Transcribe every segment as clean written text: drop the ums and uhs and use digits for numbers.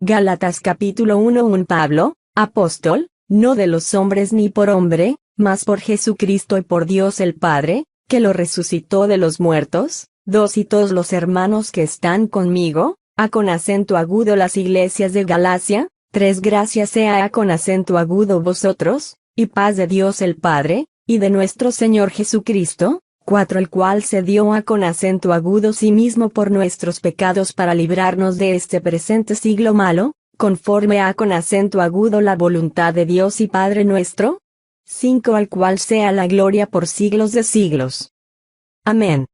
Gálatas capítulo 1. Un Pablo, apóstol, no de los hombres ni por hombre, mas por Jesucristo y por Dios el Padre, que lo resucitó de los muertos. 2. Y todos los hermanos que están conmigo, con acento agudo las iglesias de Galacia. 3. Gracias sea con acento agudo vosotros, y paz de Dios el Padre, y de nuestro Señor Jesucristo. 4. El cual se dio con acento agudo sí mismo por nuestros pecados para librarnos de este presente siglo malo, conforme con acento agudo la voluntad de Dios y Padre nuestro. 5. Al cual sea la gloria por siglos de siglos. Amén.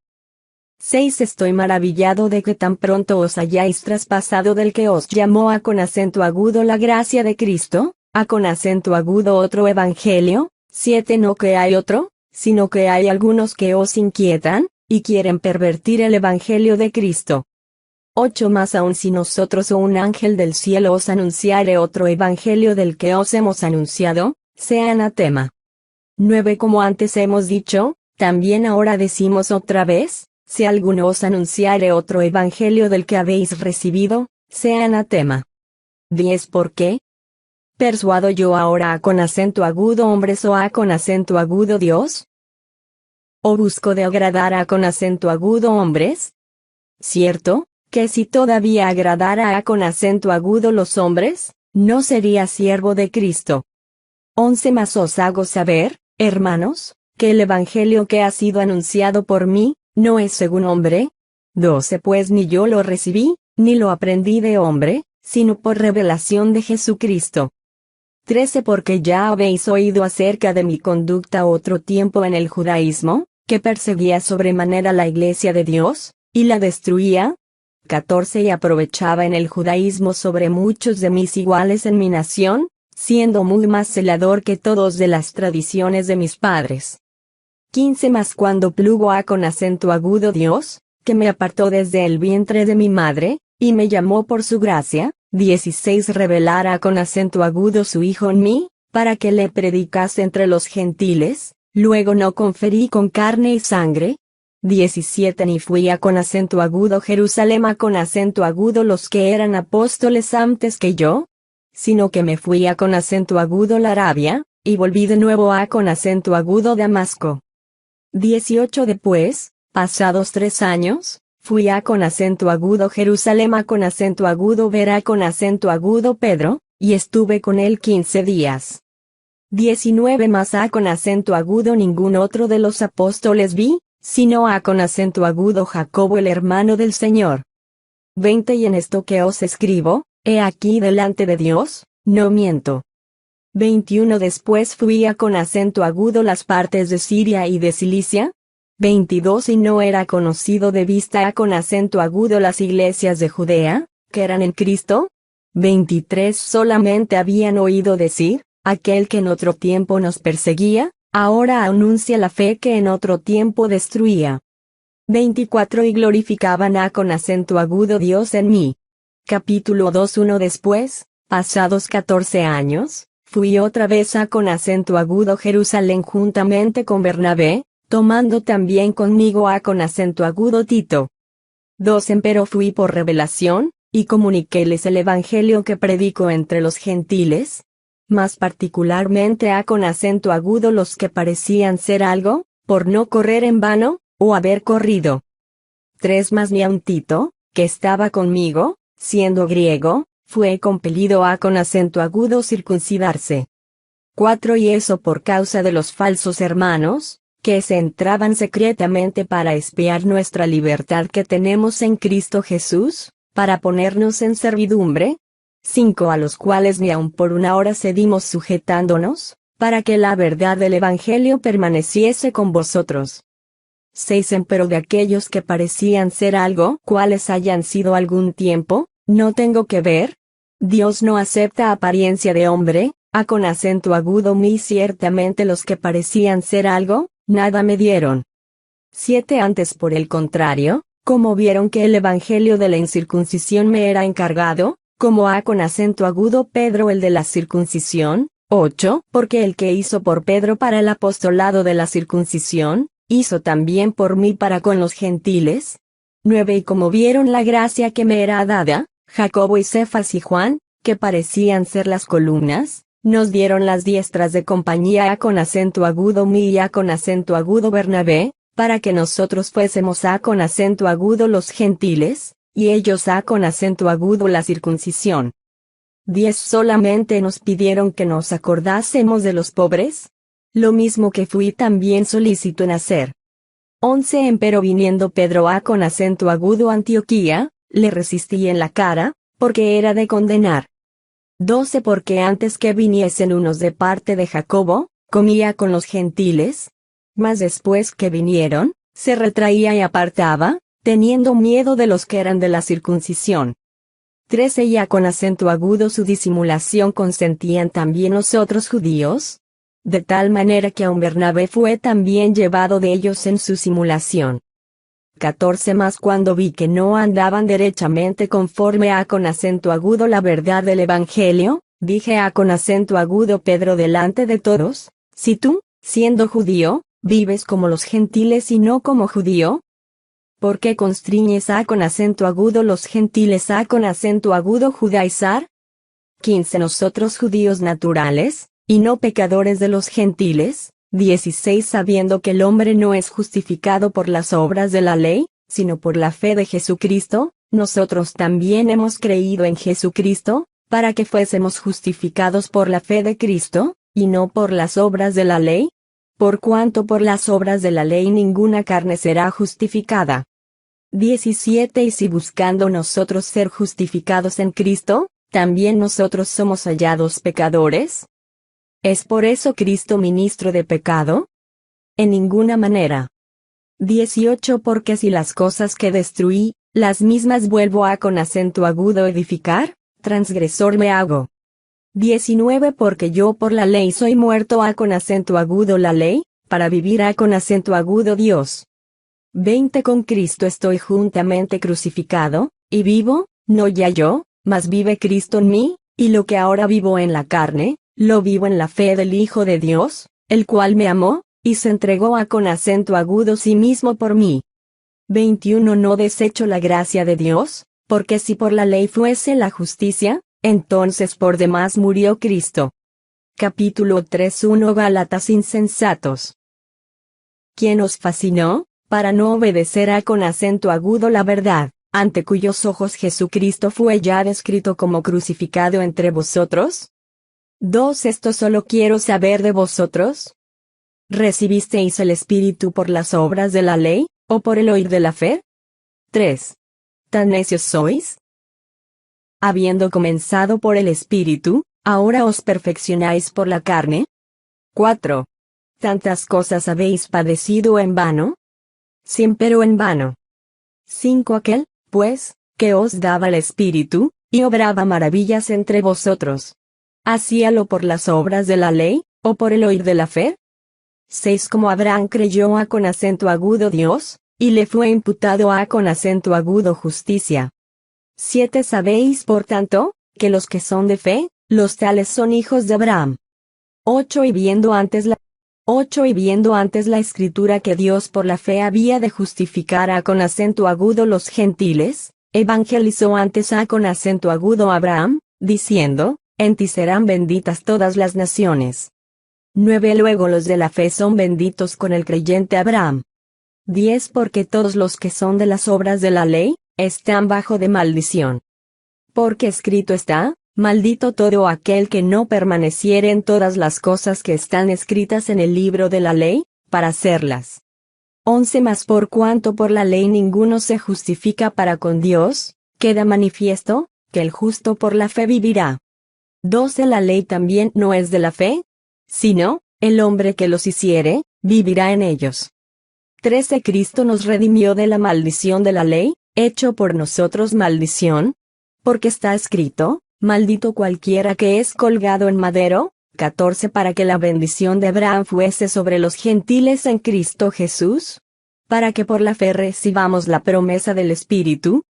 6. Estoy maravillado de que tan pronto os hayáis traspasado del que os llamó con acento agudo la gracia de Cristo, con acento agudo otro evangelio. 7. No que hay otro, sino que hay algunos que os inquietan, y quieren pervertir el evangelio de Cristo. 8. Más aún si nosotros o un ángel del cielo os anunciare otro evangelio del que os hemos anunciado, sea anatema. 9. Como antes hemos dicho, también ahora decimos otra vez, si alguno os anunciare otro evangelio del que habéis recibido, sea anatema. 10. ¿Por qué? ¿Persuado yo ahora con acento agudo hombres o con acento agudo Dios? ¿O busco de agradar con acento agudo hombres? Cierto, que si todavía agradara con acento agudo los hombres, no sería siervo de Cristo. 11. Mas os hago saber, hermanos, que el evangelio que ha sido anunciado por mí, no es según hombre. 12. Pues ni yo lo recibí, ni lo aprendí de hombre, sino por revelación de Jesucristo. 13. Porque ya habéis oído acerca de mi conducta otro tiempo en el judaísmo, que perseguía sobremanera la iglesia de Dios, y la destruía. 14. Y aprovechaba en el judaísmo sobre muchos de mis iguales en mi nación, siendo muy más celador que todos de las tradiciones de mis padres. 15. Mas cuando plugo con acento agudo Dios, que me apartó desde el vientre de mi madre, y me llamó por su gracia. 16. Revelara con acento agudo su Hijo en mí, para que le predicase entre los gentiles, luego no conferí con carne y sangre. 17. Ni fui con acento agudo Jerusalén con acento agudo los que eran apóstoles antes que yo, sino que me fui con acento agudo la Arabia, y volví de nuevo con acento agudo Damasco. 18. Después, pasados 3 años, fui con acento agudo Jerusalén con acento agudo Verá con acento agudo Pedro, y estuve con él 15 días. 19. Más con acento agudo ningún otro de los apóstoles vi, sino con acento agudo Jacobo el hermano del Señor. 20. Y en esto que os escribo, he aquí delante de Dios, no miento. 21. Después fui con acento agudo las partes de Siria y de Cilicia. 22. Y no era conocido de vista con acento agudo las iglesias de Judea, que eran en Cristo. 23. Solamente habían oído decir, aquel que en otro tiempo nos perseguía, ahora anuncia la fe que en otro tiempo destruía. 24. Y glorificaban con acento agudo Dios en mí. Capítulo 2. 1. Después, pasados 14 años, fui otra vez con acento agudo Jerusalén juntamente con Bernabé, tomando también conmigo con acento agudo Tito. 2. Empero fui por revelación, y comuniquéles el evangelio que predico entre los gentiles, más particularmente con acento agudo los que parecían ser algo, por no correr en vano, o haber corrido. 3. Mas ni aun Tito, que estaba conmigo, siendo griego, fue compelido con acento agudo circuncidarse. 4. Y eso por causa de los falsos hermanos, que se entraban secretamente para espiar nuestra libertad que tenemos en Cristo Jesús, para ponernos en servidumbre. 5. A los cuales ni aun por una hora cedimos sujetándonos, para que la verdad del Evangelio permaneciese con vosotros. 6. Empero de aquellos que parecían ser algo, cuales hayan sido algún tiempo, no tengo que ver. Dios no acepta apariencia de hombre, con acento agudo muy ciertamente los que parecían ser algo, nada me dieron. 7. Antes por el contrario, como vieron que el evangelio de la incircuncisión me era encargado, como con acento agudo Pedro el de la circuncisión. 8. Porque el que hizo por Pedro para el apostolado de la circuncisión, hizo también por mí para con los gentiles. 9. Y como vieron la gracia que me era dada, Jacobo y Cefas y Juan, que parecían ser las columnas, nos dieron las diestras de compañía A con acento agudo mi y A con acento agudo Bernabé, para que nosotros fuésemos A con acento agudo los gentiles, y ellos A con acento agudo la circuncisión. 10 solamente nos pidieron que nos acordásemos de los pobres, lo mismo que fui también solícito en hacer. 11 Empero viniendo Pedro A con acento agudo Antioquía, le resistí en la cara, porque era de condenar. 12 Porque antes que viniesen unos de parte de Jacobo, comía con los gentiles, mas después que vinieron, se retraía y apartaba, teniendo miedo de los que eran de la circuncisión. 13 Ya con acento agudo su disimulación consentían también los otros judíos, de tal manera que aun Bernabé fue también llevado de ellos en su simulación. 14 Mas cuando vi que no andaban derechamente conforme a con acento agudo la verdad del Evangelio, dije a con acento agudo Pedro delante de todos, si tú, siendo judío, vives como los gentiles y no como judío, ¿por qué constriñes A con acento agudo los gentiles A con acento agudo judaizar? 15 Nosotros judíos naturales, y no pecadores de los gentiles. 16 Sabiendo que el hombre no es justificado por las obras de la ley, sino por la fe de Jesucristo, nosotros también hemos creído en Jesucristo, para que fuésemos justificados por la fe de Cristo, y no por las obras de la ley. Por cuanto por las obras de la ley ninguna carne será justificada. 17 Y si buscando nosotros ser justificados en Cristo, también nosotros somos hallados pecadores. ¿Es por eso Cristo ministro de pecado? En ninguna manera. 18 Porque si las cosas que destruí, las mismas vuelvo a con acento agudo edificar, transgresor me hago. 19 Porque yo por la ley soy muerto a con acento agudo la ley, para vivir a con acento agudo Dios. 20 Con Cristo estoy juntamente crucificado, y vivo, no ya yo, mas vive Cristo en mí, y lo que ahora vivo en la carne, lo vivo en la fe del Hijo de Dios, el cual me amó, y se entregó a con acento agudo sí mismo por mí. 21 No desecho la gracia de Dios, porque si por la ley fuese la justicia, entonces por demás murió Cristo. Capítulo 3:1 Gálatas insensatos. ¿Quién os fascinó, para no obedecer a con acento agudo la verdad, ante cuyos ojos Jesucristo fue ya descrito como crucificado entre vosotros? 2 Esto solo quiero saber de vosotros. ¿Recibisteis el Espíritu por las obras de la ley, o por el oír de la fe? 3. ¿Tan necios sois? Habiendo comenzado por el Espíritu, ¿ahora os perfeccionáis por la carne? 4. ¿Tantas cosas habéis padecido en vano? Siempero en vano. 5 Aquel, pues, que os daba el Espíritu, y obraba maravillas entre vosotros. ¿Hacíalo por las obras de la ley, o por el oír de la fe? 6 Como Abraham creyó a con acento agudo Dios, y le fue imputado a con acento agudo justicia. 7 Sabéis por tanto, que los que son de fe, los tales son hijos de Abraham. 8 Y viendo antes la escritura que Dios por la fe había de justificar a con acento agudo los gentiles, evangelizó antes a con acento agudo a Abraham, diciendo, en ti serán benditas todas las naciones. 9 Luego los de la fe son benditos con el creyente Abraham. 10 Porque todos los que son de las obras de la ley, están bajo de maldición. Porque escrito está, maldito todo aquel que no permaneciere en todas las cosas que están escritas en el libro de la ley, para hacerlas. 11 Mas por cuanto por la ley ninguno se justifica para con Dios, queda manifiesto, que el justo por la fe vivirá. 12 La ley también no es de la fe, sino, el hombre que los hiciere, vivirá en ellos. 13 Cristo nos redimió de la maldición de la ley, hecho por nosotros maldición, porque está escrito, maldito cualquiera que es colgado en madero. 14 Para que la bendición de Abraham fuese sobre los gentiles en Cristo Jesús, para que por la fe recibamos la promesa del Espíritu.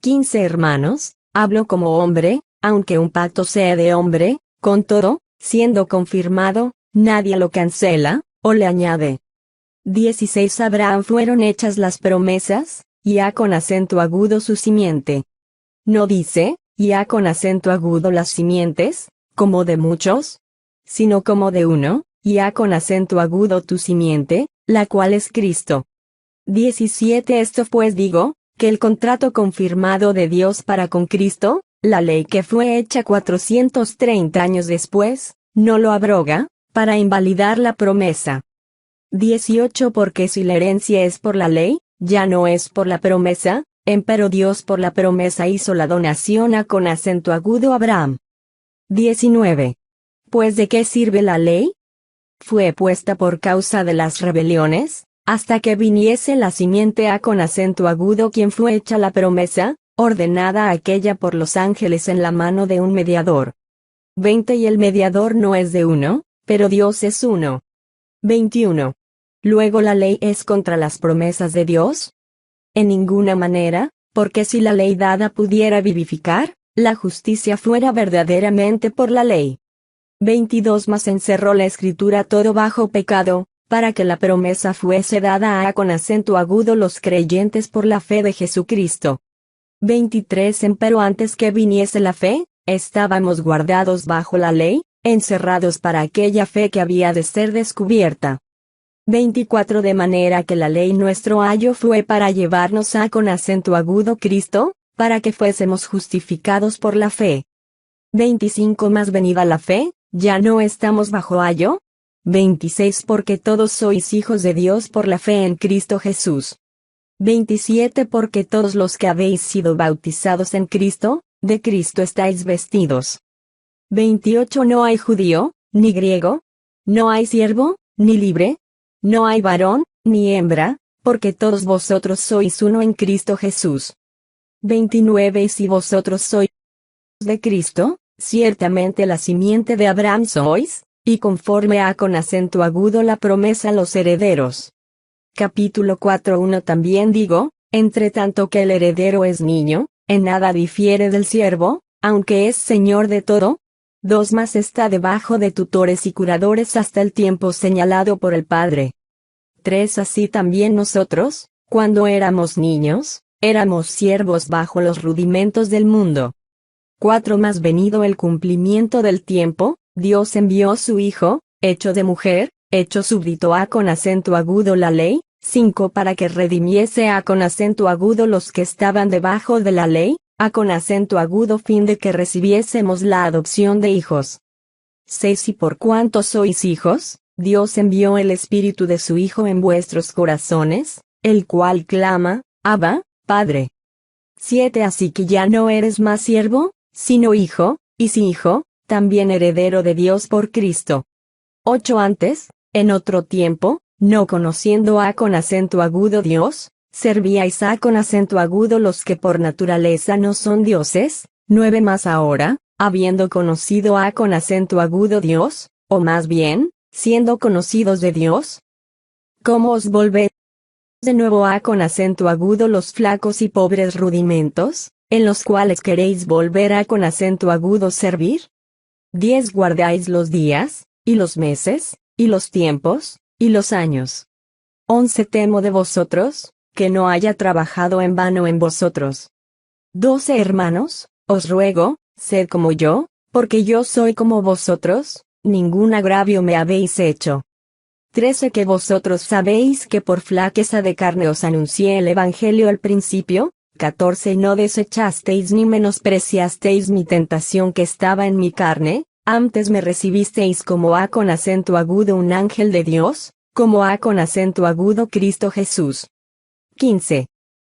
15 Hermanos, hablo como hombre, aunque un pacto sea de hombre, con todo, siendo confirmado, nadie lo cancela, o le añade. 16 A Abraham fueron hechas las promesas, y a con acento agudo su simiente. no dice, y A con acento agudo las simientes, como de muchos, sino como de uno, y A con acento agudo tu simiente, la cual es Cristo. 17 Esto pues digo, que el contrato confirmado de Dios para con Cristo, la ley que fue hecha 430 años después, no lo abroga, para invalidar la promesa. 18 Porque si la herencia es por la ley, ya no es por la promesa, empero Dios por la promesa hizo la donación a con acento agudo Abraham. 19. Pues ¿de qué sirve la ley? Fue puesta por causa de las rebeliones, hasta que viniese la simiente A con acento agudo quien fue hecha la promesa, ordenada aquella por los ángeles en la mano de un mediador. 20 Y el mediador no es de uno, pero Dios es uno. 21. Luego la ley es contra las promesas de Dios. En ninguna manera, porque si la ley dada pudiera vivificar, la justicia fuera verdaderamente por la ley. 22 Mas encerró la escritura todo bajo pecado, para que la promesa fuese dada a con acento agudo los creyentes por la fe de Jesucristo. 23 Empero antes que viniese la fe, estábamos guardados bajo la ley, encerrados para aquella fe que había de ser descubierta. 24 De manera que la ley nuestro ayo fue para llevarnos a con acento agudo Cristo, para que fuésemos justificados por la fe. 25 Mas venida la fe, ya no estamos bajo ayo. 26 Porque todos sois hijos de Dios por la fe en Cristo Jesús. 27 Porque todos los que habéis sido bautizados en Cristo, de Cristo estáis vestidos. 28 No hay judío, ni griego, no hay siervo, ni libre, no hay varón, ni hembra, porque todos vosotros sois uno en Cristo Jesús. 29 Y si vosotros sois de Cristo, ciertamente la simiente de Abraham sois, y conforme a con acento agudo la promesa los herederos. Capítulo 4:1 También digo, entre tanto que el heredero es niño, en nada difiere del siervo, aunque es señor de todo. 2 Mas está debajo de tutores y curadores hasta el tiempo señalado por el Padre. 3 Así también nosotros, cuando éramos niños, éramos siervos bajo los rudimentos del mundo. 4 Mas venido el cumplimiento del tiempo, Dios envió su Hijo, hecho de mujer, hecho súbdito a con acento agudo la ley. 5 Para que redimiese a con acento agudo los que estaban debajo de la ley, a con acento agudo fin de que recibiésemos la adopción de hijos. 6 Y por cuanto sois hijos, Dios envió el Espíritu de su Hijo en vuestros corazones, el cual clama, Abba, Padre. 7 Así que ya no eres más siervo, sino hijo, y si hijo, también heredero de Dios por Cristo. 8 Antes, en otro tiempo, no conociendo a con acento agudo Dios, servíais a con acento agudo los que por naturaleza no son dioses. 9 Mas ahora, habiendo conocido a con acento agudo Dios, o más bien, siendo conocidos de Dios, ¿cómo os volvéis de nuevo a con acento agudo los flacos y pobres rudimentos, en los cuales queréis volver a con acento agudo servir? 10 Guardáis los días, y los meses, y los tiempos, y los años. 11 Temo de vosotros, que no haya trabajado en vano en vosotros. 12 Hermanos, os ruego, sed como yo, porque yo soy como vosotros, ningún agravio me habéis hecho. 13 Que vosotros sabéis que por flaqueza de carne os anuncié el Evangelio al principio. 14 No desechasteis ni menospreciasteis mi tentación que estaba en mi carne, antes me recibisteis como a con acento agudo un ángel de Dios, como a con acento agudo Cristo Jesús. 15.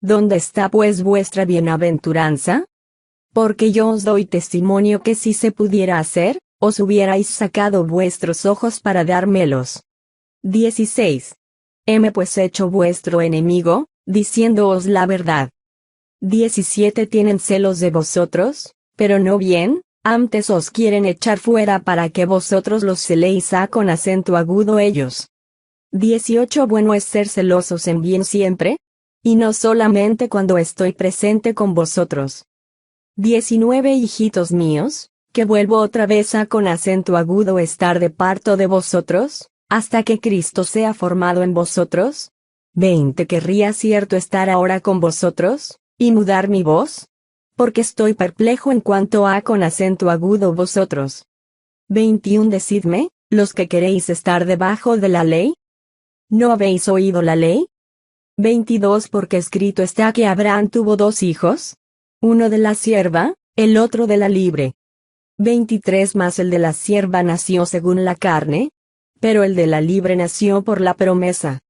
¿Dónde está pues vuestra bienaventuranza? Porque yo os doy testimonio que si se pudiera hacer, os hubierais sacado vuestros ojos para dármelos. 16. Heme pues hecho vuestro enemigo, diciéndoos la verdad. 17 Tienen celos de vosotros, pero no bien, antes os quieren echar fuera para que vosotros los celéis a con acento agudo ellos. 18 Bueno es ser celosos en bien siempre, y no solamente cuando estoy presente con vosotros. 19 Hijitos míos, que vuelvo otra vez a con acento agudo estar de parto de vosotros, hasta que Cristo sea formado en vosotros. 20 Querría cierto estar ahora con vosotros, y mudar mi voz. porque estoy perplejo en cuanto a con acento agudo vosotros. 21 Decidme, los que queréis estar debajo de la ley, ¿no habéis oído la ley? 22 Porque escrito está que Abraham tuvo dos hijos, uno de la sierva, el otro de la libre. 23 Mas el de la sierva nació según la carne, pero el de la libre nació por la promesa.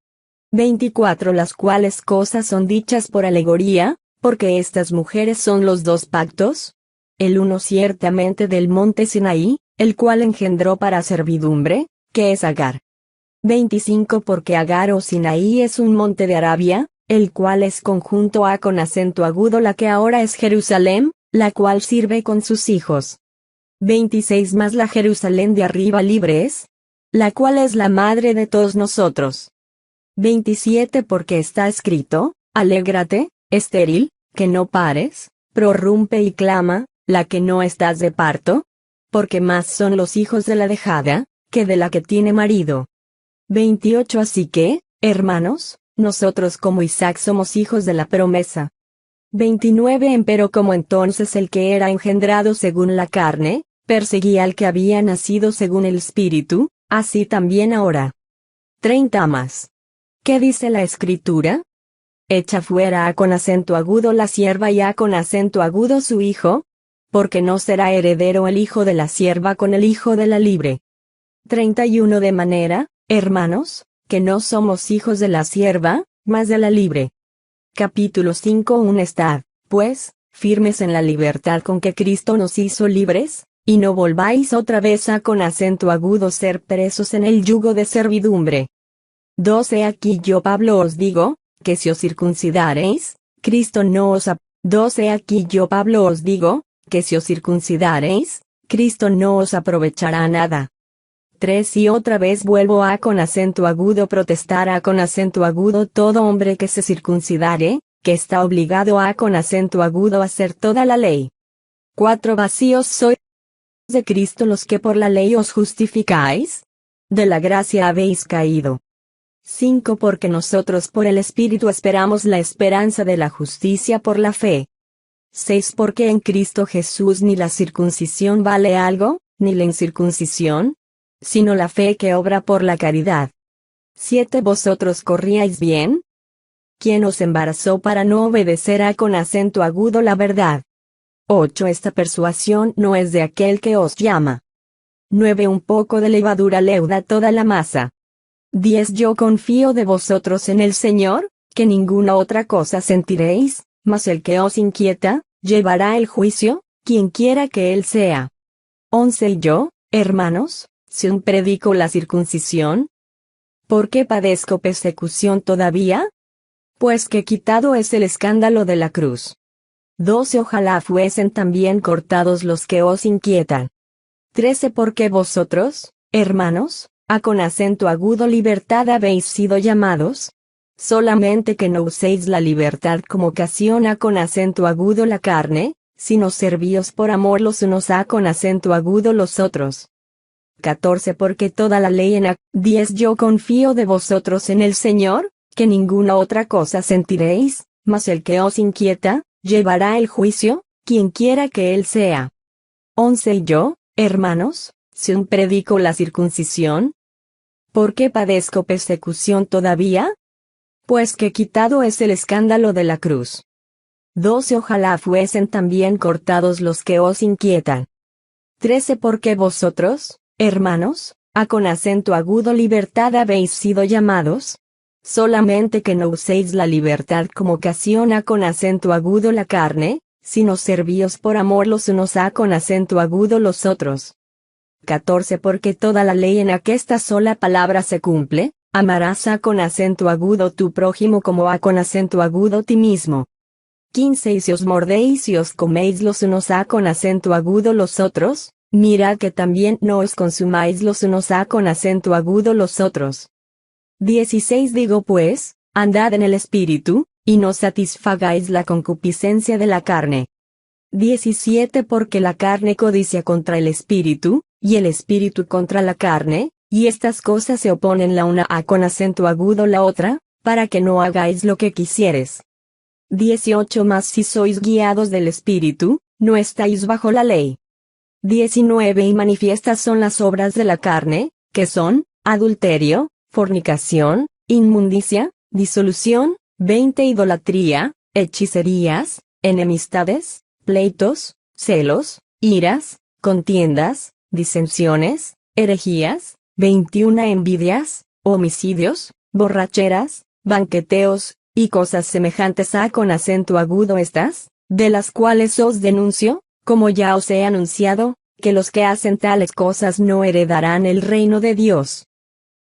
24 Las cuales cosas son dichas por alegoría, porque estas mujeres son los dos pactos. El uno ciertamente del monte Sinaí, el cual engendró para servidumbre, que es Agar. 25 Porque Agar o Sinaí es un monte de Arabia, el cual es conjunto a con acento agudo la que ahora es Jerusalén, la cual sirve con sus hijos. 26 Más la Jerusalén de arriba libre es, la cual es la madre de todos nosotros. 27 Porque está escrito, alégrate, estéril, que no pares, prorrumpe y clama, la que no estás de parto, porque más son los hijos de la dejada, que de la que tiene marido. 28 Así que, hermanos, nosotros como Isaac somos hijos de la promesa. 29 Empero como entonces el que era engendrado según la carne, perseguía al que había nacido según el Espíritu, así también ahora. 30 Más. ¿Qué dice la Escritura? Echa fuera a con acento agudo la sierva y a con acento agudo su hijo, porque no será heredero el hijo de la sierva con el hijo de la libre. 31 De manera, hermanos, que no somos hijos de la sierva, mas de la libre. Capítulo 5 Estad, pues, firmes en la libertad con que Cristo nos hizo libres, y no volváis otra vez a con acento agudo ser presos en el yugo de servidumbre. 12 Aquí yo Pablo os digo, que si os circuncidareis, Cristo no os 12 Aquí yo Pablo os digo, que si os circuncidareis, Cristo no os aprovechará nada. 3 Y otra vez vuelvo a con acento agudo protestar a con acento agudo todo hombre que se circuncidare, que está obligado a con acento agudo hacer toda la ley. 4 Vacíos sois de Cristo los que por la ley os justificáis, de la gracia habéis caído. 5 Porque nosotros por el Espíritu esperamos la esperanza de la justicia por la fe. 6 Porque en Cristo Jesús ni la circuncisión vale algo, ni la incircuncisión, sino la fe que obra por la caridad. 7 ¿Vosotros corríais bien? ¿Quién os embarazó para no obedecer a con acento agudo la verdad? 8 Esta persuasión no es de aquel que os llama. 9 Un poco de levadura leuda toda la masa. 10 Yo confío de vosotros en el Señor, que ninguna otra cosa sentiréis, mas el que os inquieta, llevará el juicio, quien quiera que él sea. 11 Y yo, hermanos, si un predico la circuncisión, ¿por qué padezco persecución todavía? Pues que quitado es el escándalo de la cruz. 12 Ojalá fuesen también cortados los que os inquietan. 13 Porque vosotros, hermanos, a con acento agudo libertad habéis sido llamados, solamente que no uséis la libertad como ocasión a con acento agudo la carne, sino servíos por amor los unos a con acento agudo los otros. 14 Porque toda la ley en 10 Yo confío de vosotros en el Señor, que ninguna otra cosa sentiréis, mas el que os inquieta, llevará el juicio, quien quiera que él sea. 11 Y yo, hermanos, si un predico la circuncisión, ¿por qué padezco persecución todavía? Pues que quitado es el escándalo de la cruz. 12 Ojalá fuesen también cortados los que os inquietan. 13 Porque vosotros, hermanos, a con acento agudo libertad habéis sido llamados, solamente que no uséis la libertad como ocasión a con acento agudo la carne, sino servíos por amor los unos a con acento agudo los otros. 14 Porque toda la ley en aquesta sola palabra se cumple, amarás a con acento agudo tu prójimo como a con acento agudo ti mismo. 15 Y si os mordéis y os coméis los unos a con acento agudo los otros, mirad que también no os consumáis los unos a con acento agudo los otros. 16 Digo pues, andad en el Espíritu, y no satisfagáis la concupiscencia de la carne. 17 Porque la carne codicia contra el Espíritu, y el Espíritu contra la carne, y estas cosas se oponen la una a con acento agudo la otra, para que no hagáis lo que quisieres. 18 Mas si sois guiados del Espíritu, no estáis bajo la ley. 19 Y manifiestas son las obras de la carne, que son, adulterio, fornicación, inmundicia, disolución, 20 Idolatría, hechicerías, enemistades, pleitos, celos, iras, contiendas, disensiones, herejías, 21 Envidias, homicidios, borracheras, banqueteos, y cosas semejantes a con acento agudo estas, de las cuales os denuncio, como ya os he anunciado, que los que hacen tales cosas no heredarán el reino de Dios.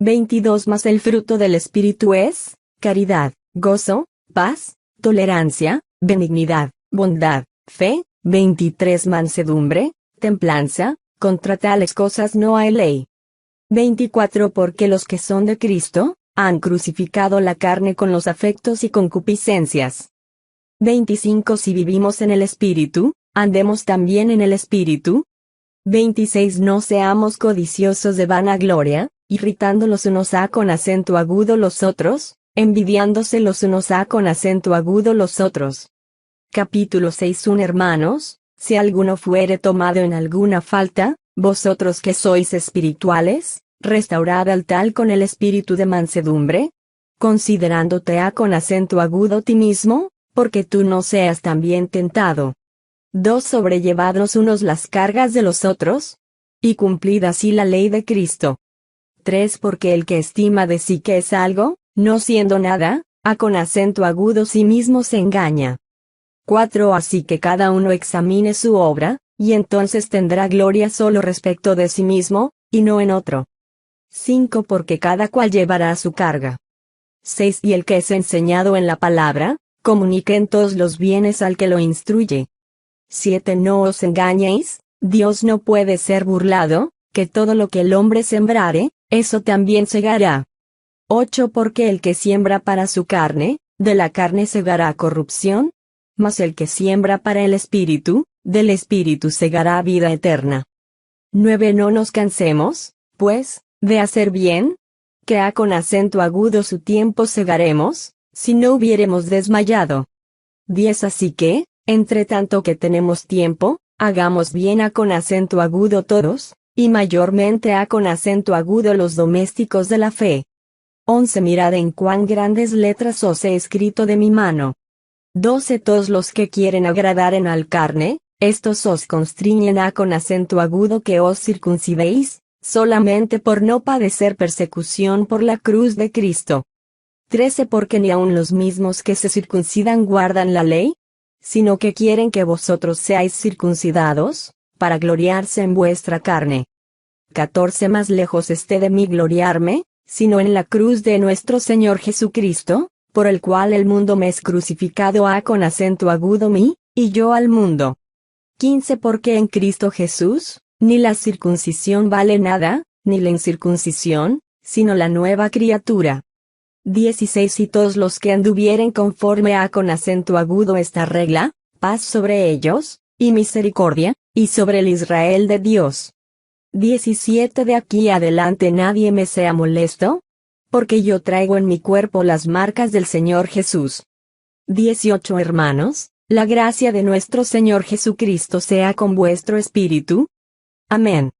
22 Mas el fruto del Espíritu es, caridad, gozo, paz, tolerancia, benignidad, bondad, fe, 23 Mansedumbre, templanza, contra tales cosas no hay ley. 24 Porque los que son de Cristo, han crucificado la carne con los afectos y concupiscencias. 25 Si vivimos en el Espíritu, andemos también en el Espíritu. 26 No seamos codiciosos de vanagloria, irritando los unos a con acento agudo los otros, envidiándose los unos a con acento agudo los otros. Capítulo 6 Hermanos, si alguno fuere tomado en alguna falta, vosotros que sois espirituales, restaurad al tal con el espíritu de mansedumbre, considerándote a con acento agudo ti mismo, porque tú no seas también tentado. 2 Sobrellevad los unos las cargas de los otros, y cumplid así la ley de Cristo. 3 Porque el que estima de sí que es algo, no siendo nada, a con acento agudo sí mismo se engaña. 4 Así que cada uno examine su obra, y entonces tendrá gloria solo respecto de sí mismo, y no en otro. 5 Porque cada cual llevará su carga. 6 Y el que es enseñado en la palabra, comunique en todos los bienes al que lo instruye. 7 No os engañéis, Dios no puede ser burlado, que todo lo que el hombre sembrare, eso también segará. 8 Porque el que siembra para su carne, de la carne segará corrupción, mas el que siembra para el Espíritu, del Espíritu segará vida eterna. 9 No nos cansemos, pues, de hacer bien, que a con acento agudo su tiempo segaremos, si no hubiéremos desmayado. 10 Así que, entre tanto que tenemos tiempo, hagamos bien a con acento agudo todos, y mayormente a con acento agudo los domésticos de la fe. 11 Mirad en cuán grandes letras os he escrito de mi mano. 12 Todos los que quieren agradar en al carne, estos os constriñen a con acento agudo que os circuncidéis, solamente por no padecer persecución por la cruz de Cristo. 13 Porque ni aun los mismos que se circuncidan guardan la ley, sino que quieren que vosotros seáis circuncidados, para gloriarse en vuestra carne. 14 Más lejos esté de mí gloriarme, sino en la cruz de nuestro Señor Jesucristo, por el cual el mundo me es crucificado a con acento agudo mí, y yo al mundo. 15 Porque en Cristo Jesús, ni la circuncisión vale nada, ni la incircuncisión, sino la nueva criatura. 16 Y todos los que anduvieren conforme a con acento agudo esta regla, paz sobre ellos, y misericordia, y sobre el Israel de Dios. 17 De aquí adelante nadie me sea molesto, porque yo traigo en mi cuerpo las marcas del Señor Jesús. 18 Hermanos, la gracia de nuestro Señor Jesucristo sea con vuestro espíritu. Amén.